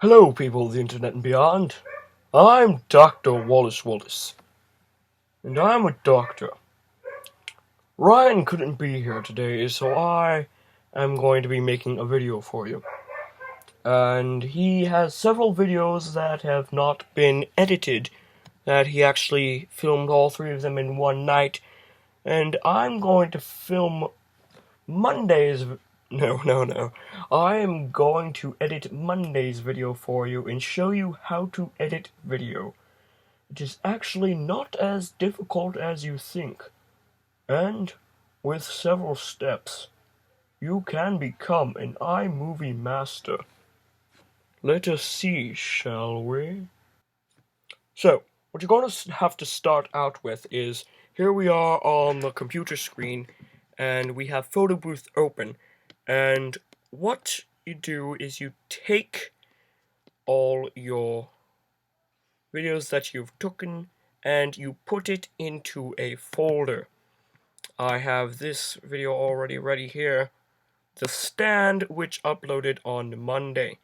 Hello, people of the internet and beyond. I'm Dr. Wallace, and I'm a doctor. Ryan couldn't be here today, so I am going to be making a video for you. And he has several videos that have not been edited, that he actually filmed all three of them in one night, and I'm going to film Monday's. No. I am going to edit Monday's video for you and show you how to edit video. It is actually not as difficult as you think, and with several steps, you can become an iMovie master. Let us see, shall we? So, what you're going to have to start out with is, here we are on the computer screen, and we have Photo Booth open, and what you do is you take all your videos that you've taken and you put it into a folder. I have this video already ready here, the stand, which uploaded on Monday,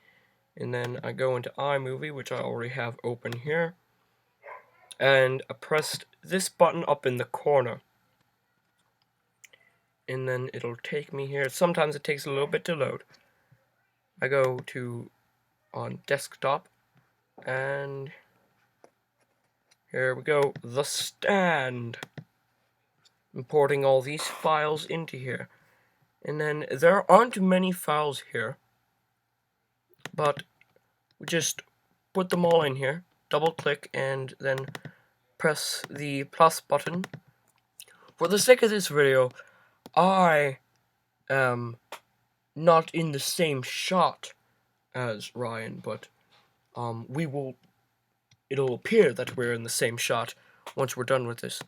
and then I go into iMovie, which I already have open here, and I pressed this button up in the corner, and then it'll take me here. Sometimes it takes a little bit to load. I go to on desktop, and here we go, the stand. Importing all these files into here, and then there aren't many files here, but we just put them all in here, double click, and then press the plus button. For the sake of this video, I am not in the same shot as Ryan, but it'll appear that we're in the same shot once we're done with this.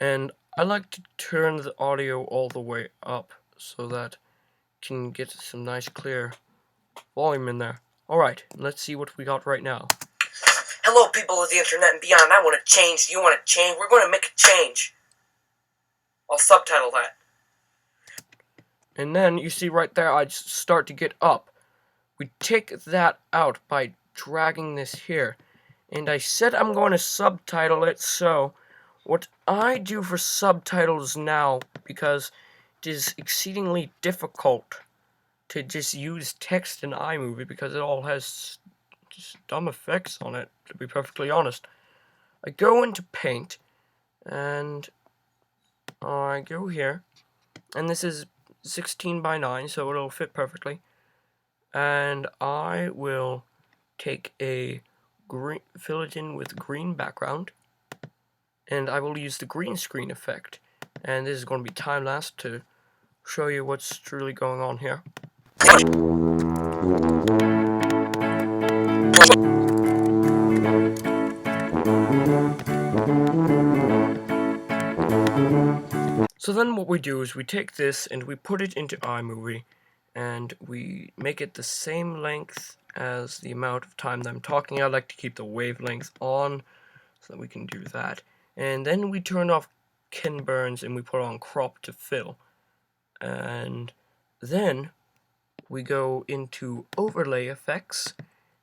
And I like to turn the audio all the way up so that I can get some nice clear volume in there. Alright, let's see what we got right now. Hello, people of the internet and beyond. I want to change. Do you want to change? We're going to make a change. I'll subtitle that. And then you see right there, I just start to get up. We take that out by dragging this here. And I said I'm going to subtitle it, so what I do for subtitles now, because it is exceedingly difficult to just use text in iMovie because it all has just dumb effects on it, to be perfectly honest. I go into Paint, and I go here, and this is 16 by 9, so it'll fit perfectly. And I will take a green, fill it in with green background, and I will use the green screen effect. And this is going to be time-lapse to show you what's truly going on here. So then what we do is we take this and we put it into iMovie, and we make it the same length as the amount of time that I'm talking. I like to keep the wavelength on so that we can do that. And then we turn off Ken Burns and we put on crop to fill. And then we go into overlay effects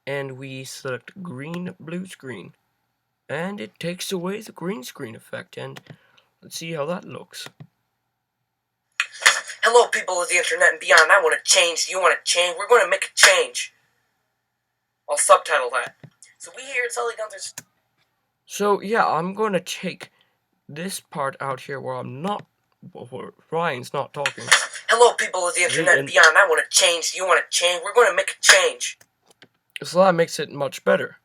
and we select green blue screen. And it takes away the green screen effect, and let's see how that looks. Hello, people of the internet and beyond. I want to change. Do you want to change? We're going to make a change. I'll subtitle that. So we here at SullyGunther's. So yeah, I'm going to take this part out here where where Ryan's not talking. Hello, people of the internet and beyond. I want to change. Do you want to change? We're going to make a change. So that makes it much better.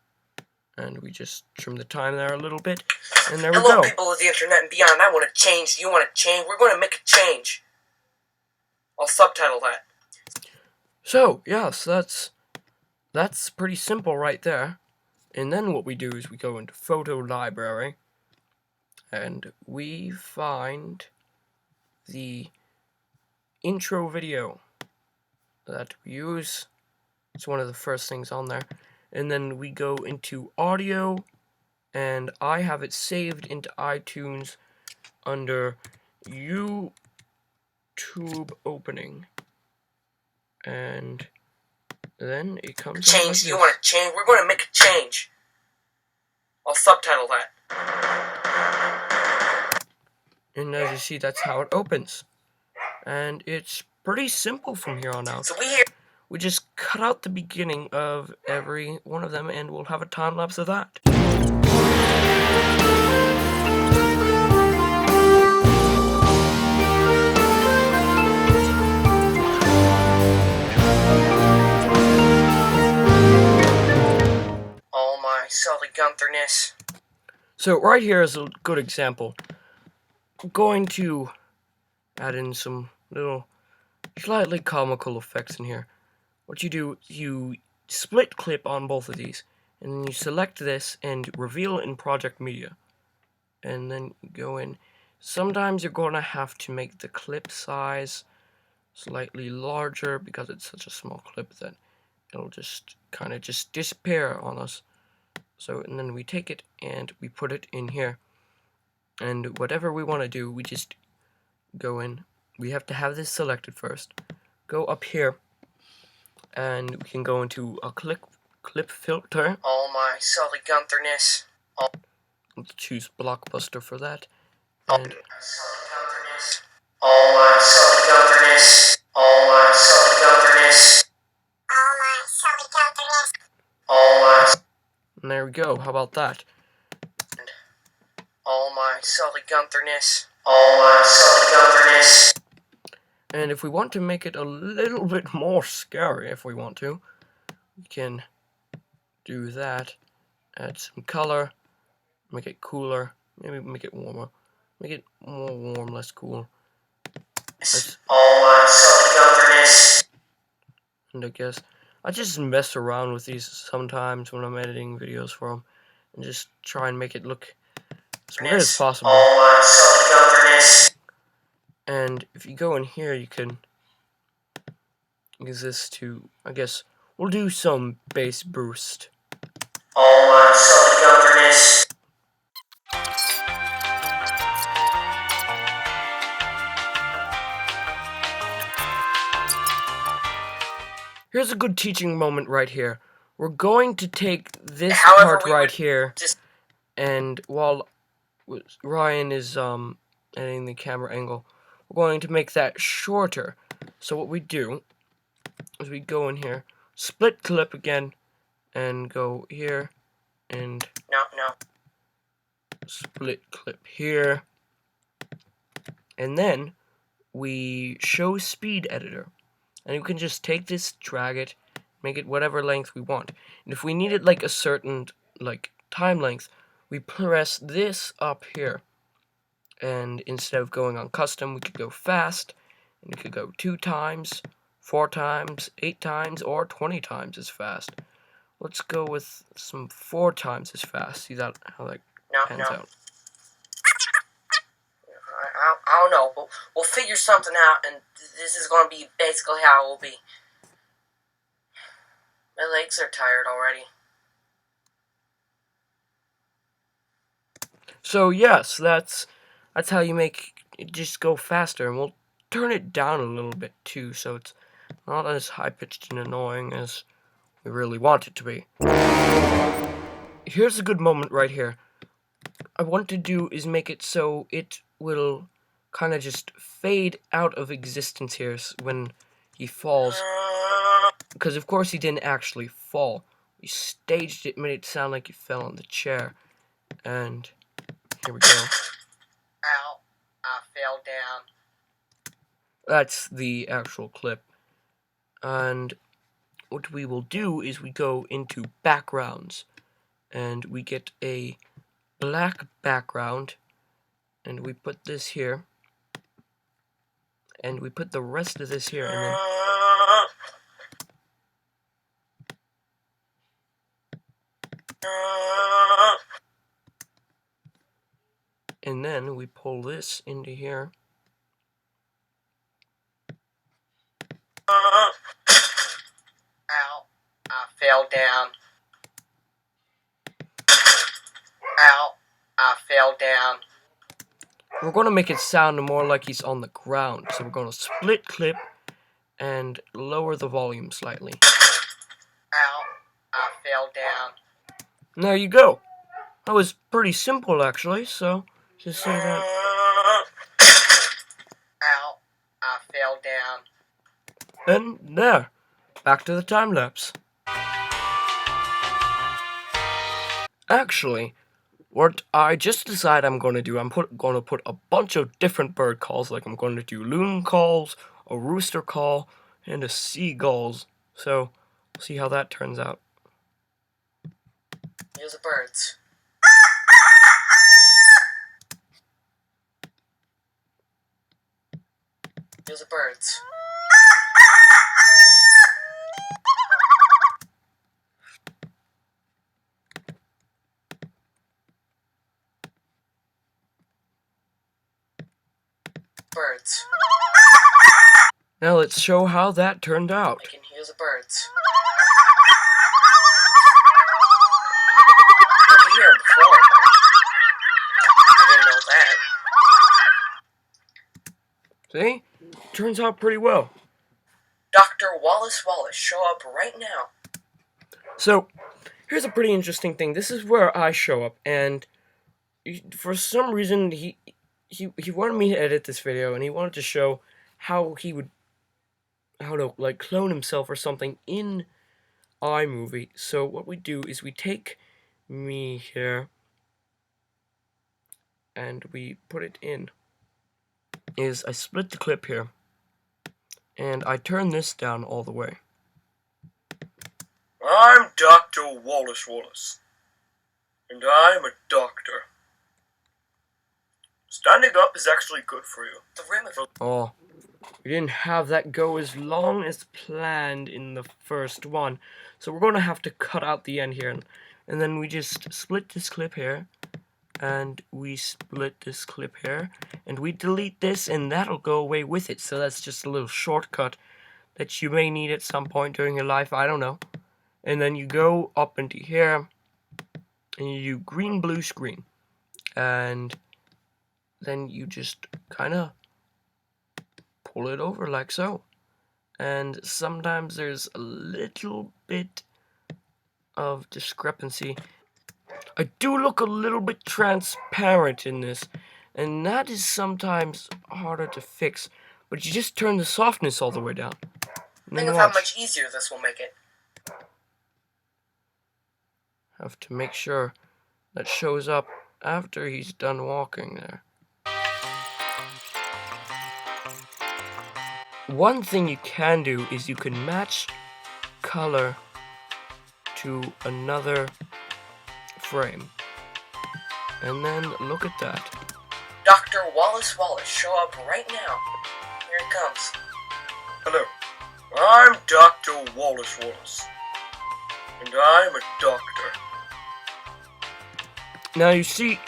And we just trim the time there a little bit, and there we go. Hello, people of the internet and beyond. I want to change. Do you want to change? We're going to make a change. I'll subtitle that. So yes, that's pretty simple right there. And then what we do is we go into Photo Library, and we find the intro video that we use. It's one of the first things on there. And then we go into audio, and I have it saved into iTunes under YouTube opening. And then it comes out like Change. this. You want to change? We're going to make a change. I'll subtitle that. And as you see, that's how it opens. And it's pretty simple from here on out. So we just cut out the beginning of every one of them, and we'll have a time lapse of that. All my SullyGuntherness. So right here is a good example. I'm going to add in some little slightly comical effects in here. What you do, you split clip on both of these, and then you select this and reveal in project media. And then you go in. Sometimes you're going to have to make the clip size slightly larger because it's such a small clip that it'll just kind of just disappear on us. So, and then we take it and we put it in here. And whatever we want to do, we just go in. We have to have this selected first. Go up here, and we can go into a clip filter. All my SullyGuntherness. Let's choose Blockbuster for that. And all my SullyGuntherness. All my SullyGuntherness. All my SullyGuntherness. All my. And there we go. How about that? All my SullyGuntherness. All my SullyGuntherness. And if we want to make it a little bit more scary, if we want to, we can do that. Add some color, make it cooler, maybe make it warmer, make it more warm, less cool. All my SullyGuntherness. And I guess I just mess around with these sometimes when I'm editing videos for them, and just try and make it look as weird as possible. All my SullyGuntherness. And if you go in here, you can use this to, I guess, we'll do some bass boost. All my SullyGuntherness. Here's a good teaching moment right here. We're going to take this part right here, and while Ryan is editing the camera angle, we're going to make that shorter. So what we do is we go in here, split clip again, and go here, and split clip here, and then we show speed editor. And you can just take this, drag it, make it whatever length we want. And if we need it like a certain time length, we press this up here. And instead of going on custom, we could go fast, and we could go 2 times, 4 times, 8 times, or 20 times as fast. Let's go with some 4 times as fast. See that how that pans out. I don't know, but we'll figure something out, and this is going to be basically how it will be. My legs are tired already. So yes, that's how you make it just go faster, and we'll turn it down a little bit too, so it's not as high-pitched and annoying as we really want it to be. Here's a good moment right here. I want to do is make it so it will kind of just fade out of existence here when he falls. Because of course he didn't actually fall. We staged it, made it sound like he fell on the chair. And here we go. Ow, I fell down. That's the actual clip. And what we will do is we go into backgrounds. And we get a black background. And we put this here. And we put the rest of this here. And then we pull this into here. Ow, I fell down. Ow, I fell down. We're going to make it sound more like he's on the ground. So we're going to split clip and lower the volume slightly. Ow, I fell down. There you go. That was pretty simple, actually, so just say that. Ow, I fell down. And there. Back to the time lapse. Actually, what I just decided I'm going to do, I'm going to put a bunch of different bird calls, like I'm going to do loon calls, a rooster call, and a seagulls. So, we'll see how that turns out. Here's the birds. Here's the birds. Birds. Now let's show how that turned out. I can hear the birds. I could hear them before. I didn't know that. See? Turns out pretty well. Dr. Wallace, show up right now. So, here's a pretty interesting thing. This is where I show up, and for some reason, he wanted me to edit this video, and he wanted to show how to, like, clone himself or something in iMovie. So what we do is we take me here, and we put it in. I split the clip here, and I turn this down all the way. I'm Dr. Wallace, and I'm a doctor. Standing up is actually good for you. The rim of... Oh, we didn't have that go as long as planned in the first one, so we're going to have to cut out the end here. And then we just split this clip here, and we split this clip here, and we delete this, and that'll go away with it. So that's just a little shortcut that you may need at some point during your life, I don't know. And then you go up into here, and you do green, blue screen, and then you just kind of pull it over like so. And sometimes there's a little bit of discrepancy. I do look a little bit transparent in this, and that is sometimes harder to fix, but you just turn the softness all the way down. Think of how much easier this will make it. Have to make sure that shows up after he's done walking there. One thing you can do is you can match color to another frame. And then look at that. Dr. Wallace, show up right now. Here it comes. Hello, I'm Dr. Wallace, and I'm a doctor. Now you see,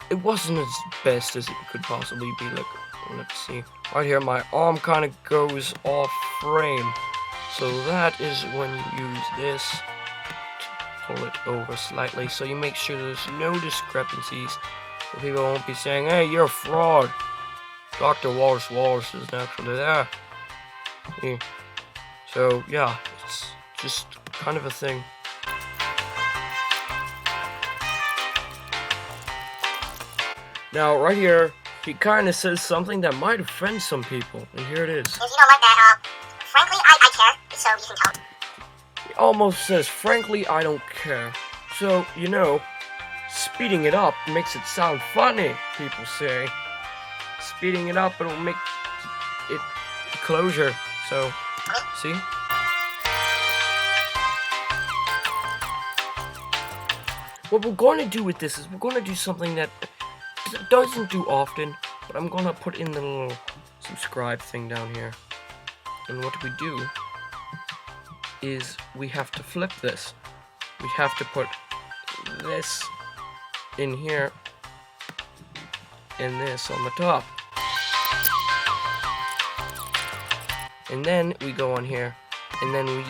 it wasn't as best as it could possibly be. Like, let's see. Right here, my arm kind of goes off frame. So that is when you use this to pull it over slightly. So you make sure there's no discrepancies. So people won't be saying, hey, you're a fraud. Dr. Wallace isn't actually there. See? So, yeah, it's just kind of a thing. Now, right here, he kind of says something that might offend some people, and here it is. If you don't like that, frankly, I care, so you can tell. He almost says, frankly, I don't care. So, you know, speeding it up makes it sound funny, people say. Speeding it up, it'll make it closure. So, see? What we're going to do with this is we're going to do something that doesn't do often, but I'm going to put in the little subscribe thing down here. And what we do is we have to flip this. We have to put this in here and this on the top. And then we go on here and then we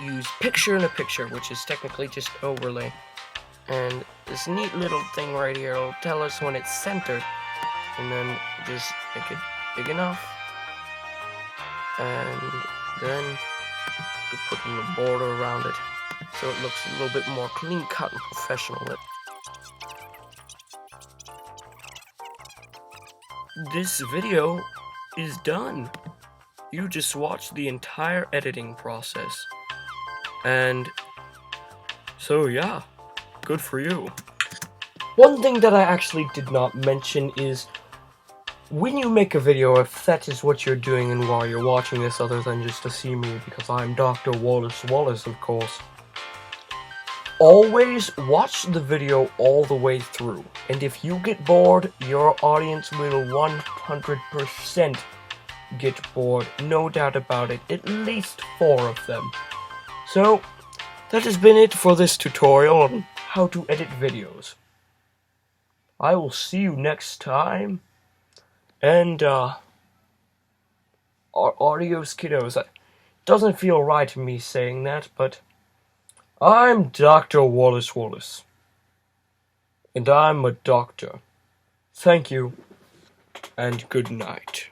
use picture in a picture, which is technically just overlay. And this neat little thing right here will tell us when it's centered. And then just make it big enough. And then we put a little border around it. so it looks a little bit more clean-cut and professional. This video is done. You just watched the entire editing process. And so yeah, good for you. One thing that I actually did not mention is when you make a video, if that is what you're doing and while you're watching this other than just to see me, because I'm Dr. Wallace, of course, always watch the video all the way through. And if you get bored, your audience will 100% get bored, no doubt about it, at least 4 of them. So, that has been it for this tutorial on how to edit videos. I will see you next time. And, adios, kiddos. It doesn't feel right to me saying that, but I'm Dr. Wallace. And I'm a doctor. Thank you, and good night.